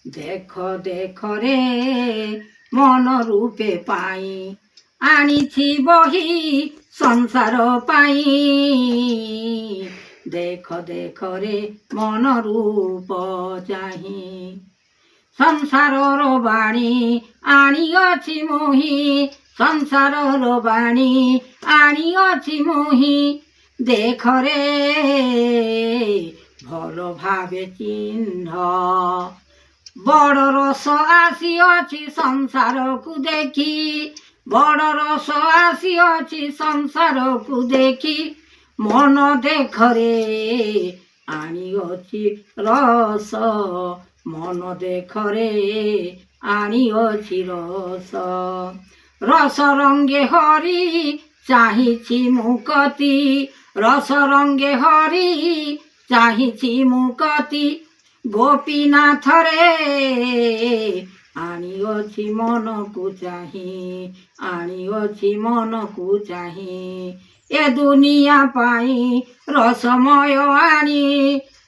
ଦେଖ ଦେଖ ରେ ମନ ରୂପେ ପାଇଁ ଆଣିଛି ବହି ସଂସାର ପାଇଁ। ଦେଖ ଦେଖ ରେ ମନ ରୂପ ଚାହିଁ ସଂସାରର ବାଣୀ ଆଣିଅଛି ମୋହି। ସଂସାରର ବାଣୀ ଆଣିଅଛି ମୋହି। ଦେଖ ରେ ଭଲ ଭାବେ ଚିହ୍ନ ବଡ଼ ରସ ଆସିଅଛି ସଂସାରକୁ ଦେଖି। ବଡ଼ ରସ ଆସିଅଛି ସଂସାରକୁ ଦେଖି। ମନ ଦେଖରେ ଆଣିଅଛି ରସ। ମନ ଦେଖରେ ଆଣିଅଛି ରସ। ରସ ରଙ୍ଗେ ହରି ଚାହିଁଛି ମୁକତି। ରସ ରଙ୍ଗେ ହରି ଚାହିଁଛି ମୁକତି। ଗୋପୀନାଥରେ ଆଣିଅଛି ମନକୁ ଚାହିଁ। ଆଣିଅଛି ମନକୁ ଚାହିଁ। ଏ ଦୁନିଆ ପାଇଁ ରସମୟ ଆଣି।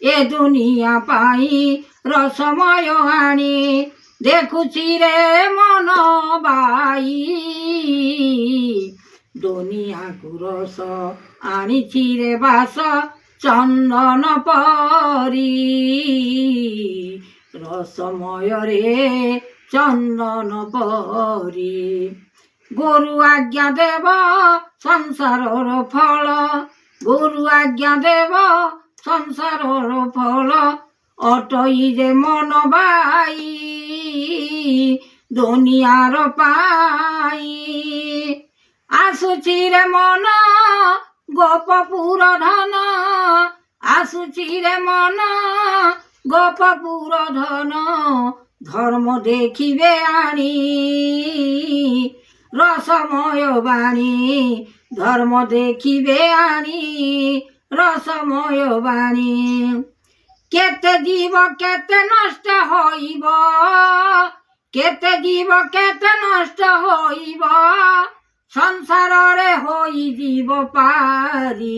ଏ ଦୁନିଆ ପାଇଁ ରସମୟ ଆଣି। ଦେଖୁଛି ରେ ମନ ବାଇ ଦୁନିଆକୁ ରସ ଆଣିଛି ରେ ବାସ ଚନ୍ଦନ ପରି। ରସମୟରେ ଚନ୍ଦନ ପରି। ଗୁରୁ ଆଜ୍ଞା ଦେବ ସଂସାରର ଫଳ। ଗୁରୁ ଆଜ୍ଞା ଦେବ ସଂସାରର ଫଳ। ଅଟଇ ଯେ ମନ ବାଇ ଦୁନିଆର ପାଇଁ। ଆସୁଛି ରେ ମନ ଗୋପପୁର ଧନ। ଆସୁଛି ରେ ମନ ଗୋପପୁର ଧନ। ଧର୍ମ ଦେଖିବେ ଆଣି ରସମୟ ବାଣୀ। ଧର୍ମ ଦେଖିବେ ଆଣି ରସମୟ ବାଣୀ। କେତେ ଜୀବ କେତେ ନଷ୍ଟ ହୋଇବ। କେତେ ଜୀବ କେତେ ନଷ୍ଟ ହୋଇବ। ସଂସାରରେ ହୋଇଯିବ ପାରି।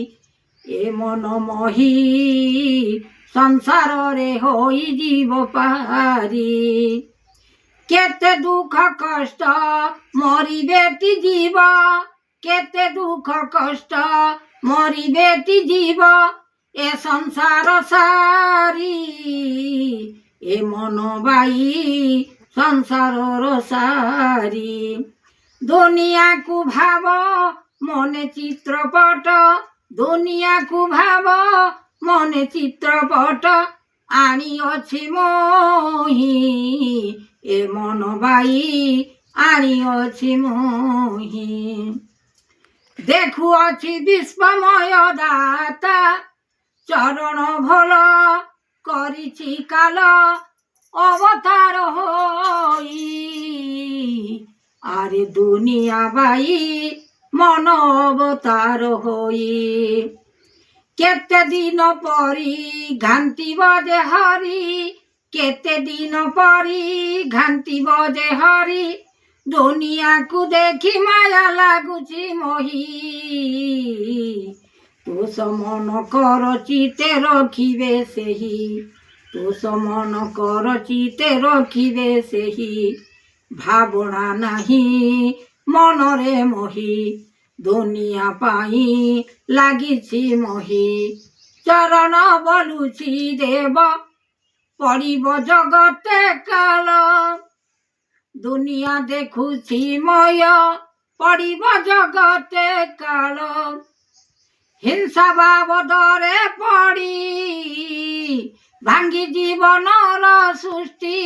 ଏ ମନ ମୋହି ସଂସାରରେ ହୋଇଯିବ ପାରି। କେତେ ଦୁଃଖ କଷ୍ଟ ମରିବେଟି ଯିବ। କେତେ ଦୁଃଖ କଷ୍ଟ ମରିବେଟି ଯିବ। ଏ ସଂସାର ସାରି ଏ ମନ ବାଇ ସଂସାରର ସାରି। ଦୁନିଆକୁ ଭାବ ମନେ ଚିତ୍ରପଟ। ଦୁନିଆକୁ ଭାବ ମନେ ଚିତ୍ରପଟ। ଆଣିଅଛି ମୋହି ଏ ମନ ବାଇ ଆଣିଅଛି ମୋହି। ଦେଖୁଅଛି ବିଶ୍ୱମୟ ଦାତା ଚରଣ ଭଲ କରିଛି କାଲ ଅବତାର ହୋଇ। ଆରେ ଦୁନିଆ ବାଇ ମନ ଅବତାର ହୋଇ। କେତେ ଦିନ ପରି ଘାଣ୍ଟିବ ଯେ ହରି। କେତେ ଦିନ ପରି ଘାଣ୍ଟିବ ଯେ ହରି। ଦୁନିଆକୁ ଦେଖି ମାୟା ଲାଗୁଛି ମୋହି। ତୋଷ ମନ କର ଚିତେ ରଖିବେ ସେହି। ତୋଷ ମନ କର ଚିତେ ରଖିବେ ସେହି। ଭାବନା ନାହିଁ ମନରେ ମୋହି। ଦୁନିଆ ପାଇଁ ଲାଗିଛି ମୋହି। ଚରଣ ବୋଲୁଛି ଦେବ ପଡ଼ିବ ଜଗତେ କାଳ। ଦୁନିଆ ଦେଖୁଛି ମୟ ପଡ଼ିବ ଜଗତେ କାଳ। ହିଂସା ବାବଦରେ ପଡ଼ି ଭାଙ୍ଗି ଜୀବନର ସୃଷ୍ଟି।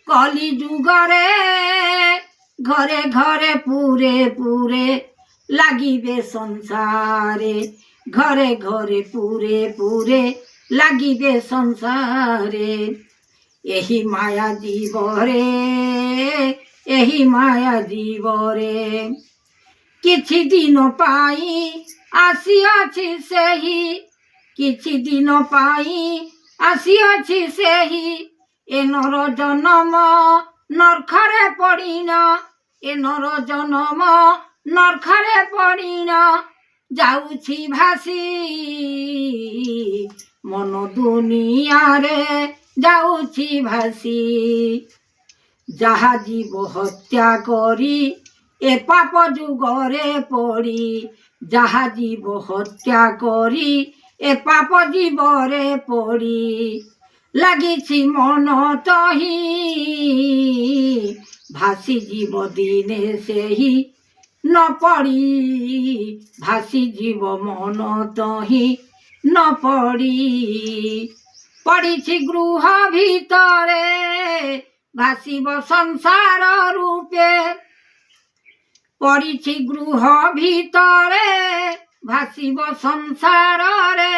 କଲି ଯୁଗରେ ଘରେ ଘରେ ପୁରେ ପୁରେ ଲାଗିବେ ସଂସାରେ। ଘରେ ଘରେ ପୁରେ ପୁରେ ଲାଗିବେ ସଂସାରେ। ଏହି ମାୟା ଜୀବରେ ଏହି ମାୟା ଜୀବରେ କିଛି ଦିନ ପାଇଁ ଆସିଅଛି ସେହି। କିଛି ଦିନ ପାଇଁ ଆସିଅଛି ସେହି। ଏ ନର ଜନମ ନର୍ଖରେ ପଡ଼ିନ। ଏ ନର ଜନମ ନର୍ଖରେ ପଡ଼ିନ। ଯାଉଛି ଭାସି ମନ ଦୁନିଆରେ ଯାଉଛି ଭାସି। ଯାହା ଜୀବ ହତ୍ୟା କରି ଏ ପାପ ଯୁଗରେ ପଡ଼ି, ଯାହା ଜୀବ ହତ୍ୟା କରି ଏ ପାପ ଜୀବରେ ପଡ଼ି, ଲାଗିଛି ମନ ତହିଁ ଭାସି ଯିବ ଦିନେ ସେହି ନ ପଡ଼ି, ଭାସି ଯିବ ମନ ତହିଁ ନ ପଡ଼ି। ପଡ଼ିଛି ଗୃହ ଭିତରେ ଭାସିବ ସଂସାର ରୂପେ, ପଡ଼ିଛି ଗୃହ ଭିତରେ ଭାସିବ ସଂସାରରେ।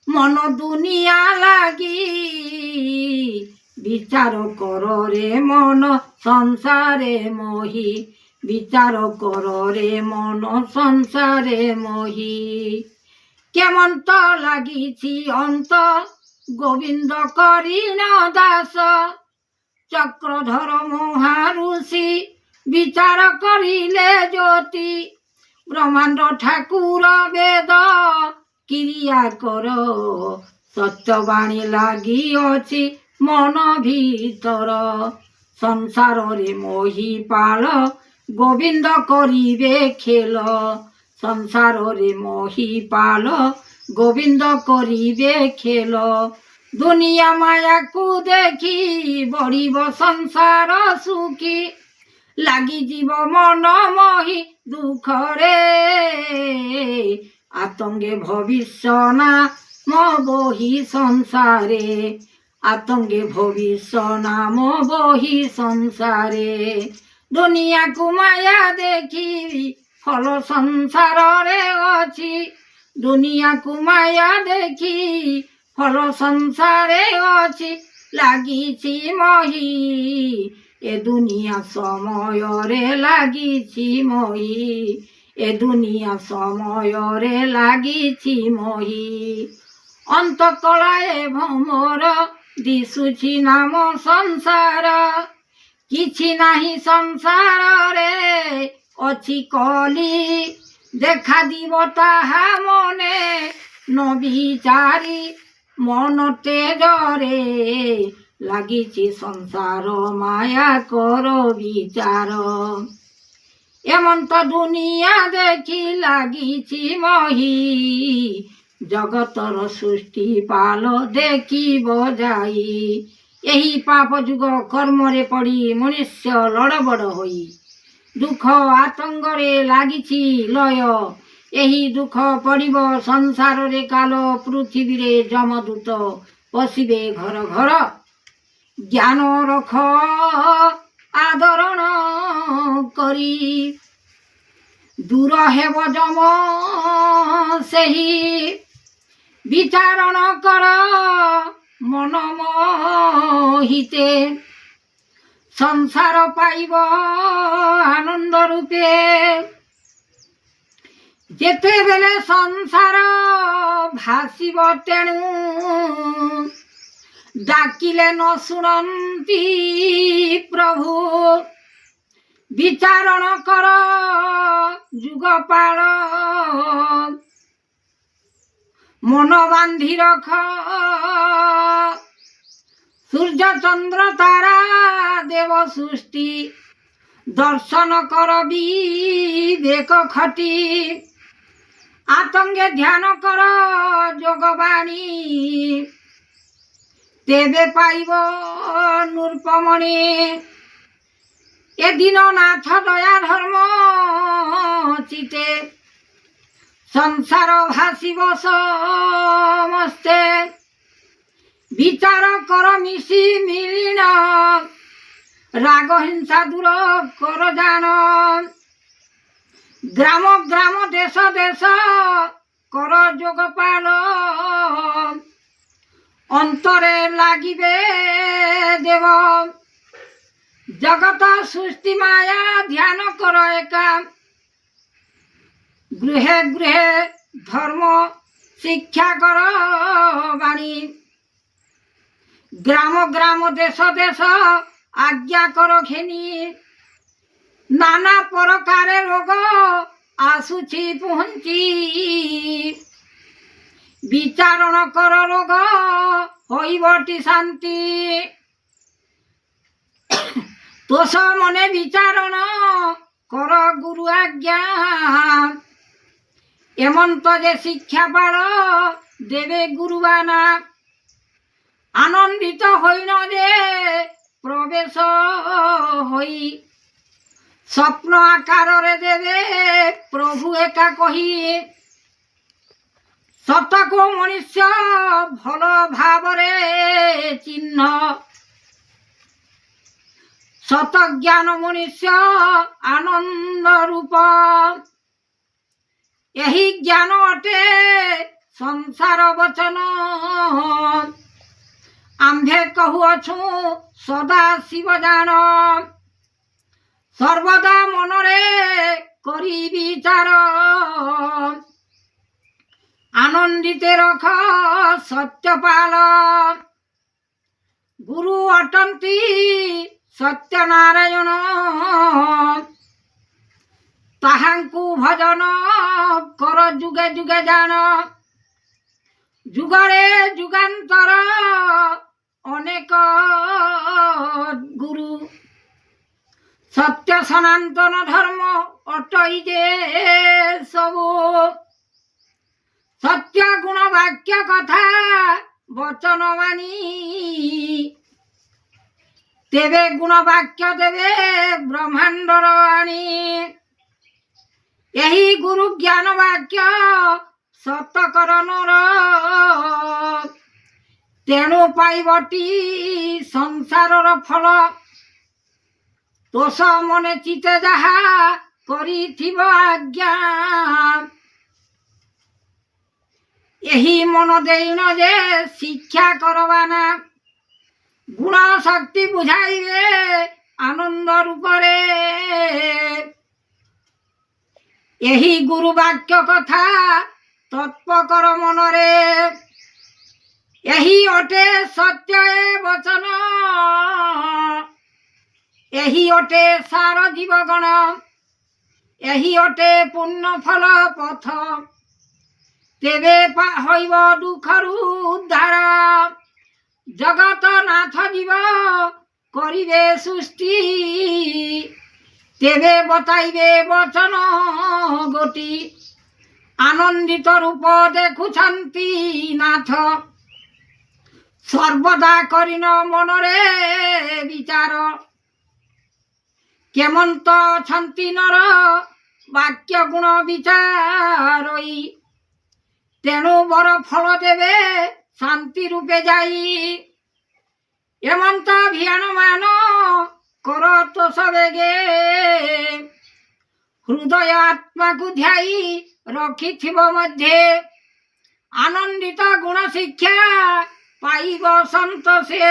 ମନ ଦୁନିଆ ଲାଗି ବିଚାର କରରେ ମନ ସଂସାରେ ମୋହି, ବିଚାର କରରେ ମନ ସଂସାରେ ମୋହି। କେମନ୍ତ ଲାଗିଛି ଅନ୍ତ ଗୋବିନ୍ଦ କରିଣ ଦାସ, ଚକ୍ରଧର ମହାଋଷି ବିଚାର କରିଲେ ଜ୍ୟୋତି। ବ୍ରହ୍ମାଣ୍ଡ ଠାକୁର ବେଦ କ୍ରିୟା କର, ସତ୍ୟବାଣୀ ଲାଗିଅଛି ମନ ଭିତର। ସଂସାରରେ ମୋହିପାଳ ଗୋବିନ୍ଦ କରିବେ ଖେଳ, ସଂସାରରେ ମୋହିପାଳ ଗୋବିନ୍ଦ କରିବେ ଖେଳ। ଦୁନିଆ ମାୟାକୁ ଦେଖି ବଢ଼ିବ ସଂସାର ସୁଖୀ, ଲାଗିଯିବ ମନ ମୋହି ଦୁଃଖରେ। ଆତଙ୍ଗେ ଭବିଷ୍ୟ ନାମ ବହି ସଂସାରେ, ଆତଙ୍ଗେ ଭବିଷ୍ୟ ନାମ ବହି ସଂସାରେ। ଦୁନିଆକୁ ମାୟା ଦେଖି ଫଳ ସଂସାରରେ ଅଛି, ଦୁନିଆକୁ ମାୟା ଦେଖି ଫଳ ସଂସାରେ ଅଛି। ଲାଗିଛି ମୋହି ଏ ଦୁନିଆ ସମୟରେ ଲାଗିଛି ମୋହି, ଏ ଦୁନିଆ ସମୟରେ ଲାଗିଛି ମୋହି। ଅନ୍ତକଳାଏ ଭ୍ରମର ଦିଶୁଛି ନାମ ସଂସାର, କିଛି ନାହିଁ ସଂସାରରେ ଅଛି କଲି। ଦେଖାଦିବ ତାହା ମନେ ନ ବିଚାରି, ମନ ତେଜରେ ଲାଗିଛି ସଂସାର ମାୟା କର ବିଚାର। ଏମନ୍ତ ଦୁନିଆ ଦେଖି ଲାଗିଛି ମୋହି, ଜଗତର ସୃଷ୍ଟି ପାଲ ଦେଖିବ ଯାଇ। ଏହି ପାପ ଯୁଗ କର୍ମରେ ପଡ଼ି ମନୁଷ୍ୟ ଲଡ଼ବଡ଼ ହୋଇ, ଦୁଃଖ ଆତଙ୍କରେ ଲାଗିଛି ଲୟ। ଏହି ଦୁଃଖ ପଡ଼ିବ ସଂସାରରେ କାଲ, ପୃଥିବୀରେ ଯମଦୂତ ପଶିବେ ଘର ଘର। ଜ୍ଞାନ ରଖ ଆଦରଣ କରି, ଦୂର ହେବ ଯମ ସେହି। ବିଚାରଣ କର ମନ ମୋହିତେ, ସଂସାର ପାଇବ ଆନନ୍ଦ ରୂପେ। ଯେତେବେଳେ ସଂସାର ଭାସିବ ତେଣୁ, ଡାକିଲେ ନ ଶୁଣନ୍ତି ପ୍ରଭୁ। ବିଚାରଣ କର ଯୁଗପାଳ, ମନ ବାନ୍ଧି ରଖ। ସୂର୍ଯ୍ୟ ଚନ୍ଦ୍ର ତାରା ଦେବ ସୃଷ୍ଟି, ଦର୍ଶନ କର ବିବେକ ଖଟି। ଆତଙ୍ଗେ ଧ୍ୟାନ କର ଯୋଗବାଣୀ, ତେବେ ପାଇବ ନୃପମଣି। ଏ ଦିନ ନାଥ ଦୟା ଧର୍ମ ଚିତେ, ସଂସାର ଭାସିବ ସମସ୍ତେ। ବିଚାର କର ମିଶି ମିଳିଣ, ରାଗ ହିଂସା ଦୂର କର ଜାଣ। ଗ୍ରାମ ଗ୍ରାମ ଦେଶ ଦେଶ କର ଯୋଗପାଳ, ଅନ୍ତରେ ଲାଗିବେ ଦେବ। ଜଗତ ସୃଷ୍ଟି ମାୟା ଧ୍ୟାନ କର ଏକା, ଗୃହେ ଗୃହେ ଧର୍ମ ଶିକ୍ଷା କର ବାଣୀ। ଗ୍ରାମ ଗ୍ରାମ ଦେଶ ଦେଶ ଆଜ୍ଞା କର ଘେନି, ନାନା ପ୍ରକାରେ ରୋଗ ଆସୁଛି ପହଞ୍ଚି। ବିଚାରଣ କର ରୋଗ হইবটি শান্তি। দোষ মনে বিচারণ কর গুরু আজ্ঞা, এমন্ত যে শিক্ষা পার দেবে গুরুবানা। আনন্দিত হইন যে প্রবেশ হই, স্বপ্ন আকারে দেবে প্রভু একা কহি। শতক মনুষ্য ভাল ভাবরে চিহ্ন, শত জ্ঞান মনুষ্য আনন্দ রূপ। ଏହି ଜ୍ଞାନ ଅଟେ ସଂସାର ବଚନ, ଆମ୍ଭେ କହୁଅଛୁ ସଦା ଶିବ ଜାଣ। ସର୍ବଦା ମନରେ କରି ବିଚାର, ଆନନ୍ଦିତେ ରଖ ସତ୍ୟପାଳ। ଗୁରୁ ଅଟନ୍ତି ସତ୍ୟନାରାୟଣ, ତାହାଙ୍କୁ ଭଜନ କର ଯୁଗେ ଯୁଗେ ଜାଣ। ଯୁଗରେ ଯୁଗାନ୍ତର ଅନେକ ଗୁରୁ, ସତ୍ୟ ସନାତନ ଧର୍ମ ଅଟଇ ଯେ ସବୁ। ସତ୍ୟ ଗୁଣ ବାକ୍ୟ କଥା ବଚନ ମାନି, ତେବେ ଗୁଣ ବାକ୍ୟ ଦେବେ ବ୍ରହ୍ମାଣ୍ଡର ଆଣି। ଏହି ଗୁରୁ ଜ୍ଞାନ ବାକ୍ୟ ସତକରଣର, ତେଣୁ ପାଇବଟି ସଂସାରର ଫଳ। ଦୋଷ ମନେ ଚିତେ ଯାହା କରିଥିବ ଆଜ୍ଞା, ଏହି ମନ ଦେଇନ ଯେ ଶିକ୍ଷା କରବାନା। ଗୁଣ ଶକ୍ତି ବୁଝାଇବେ ଆନନ୍ଦ ରୂପରେ, ଏହି ଗୁରୁ ବାକ୍ୟ କଥା ତତ୍ପ କର ମନରେ। ଏହି ଅଟେ ସତ୍ୟ ଏ ବଚନ, ଏହି ଅଟେ ସାର ଜୀବଗଣ। ଏହି ଅଟେ ପୁଣ୍ୟ ଫଳ ପଥ, ତେବେ ହଇବ ଦୁଃଖରୁ ଉଦ୍ଧାର। ଜଗତ ନାଥ ଜୀବ କରିବେ ସୃଷ୍ଟି, ତେବେ ବତାଇବେ ବଚନ ଗୋଟି। ଆନନ୍ଦିତ ରୂପ ଦେଖୁଛନ୍ତି ନାଥ, ସର୍ବଦା କରିନ ମନରେ ବିଚାର। କେମନ୍ତ ଅଛନ୍ତି ନର ବାକ୍ୟ ଗୁଣ ବିଚାରଇ, ତେଣୁ ବର ଫଳ ଦେବେ ଶାନ୍ତି ରୂପେ ଯାଇ। ଏମନ୍ତ ଭିଆନ ମାନ କର ତୋଷ ବେଗେ, ହୃଦୟ ଆତ୍ମାକୁ ଧ୍ୟାଇ ରଖିଥିବ ମଧ୍ୟେ। ଆନନ୍ଦିତ ଗୁଣ ଶିକ୍ଷା ପାଇବ ସନ୍ତୋଷେ,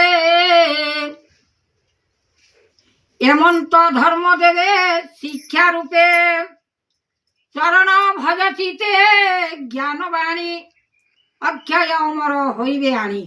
ଏମନ୍ତ ଧର୍ମ ଦେବେ ଶିକ୍ଷା ରୂପେ। ଚରଣ ଭଜ ଚିତେ ଜ୍ଞାନ ବାଣୀ, ଅକ୍ଷୟ ଅମର ହୋଇବେ ଆଣି।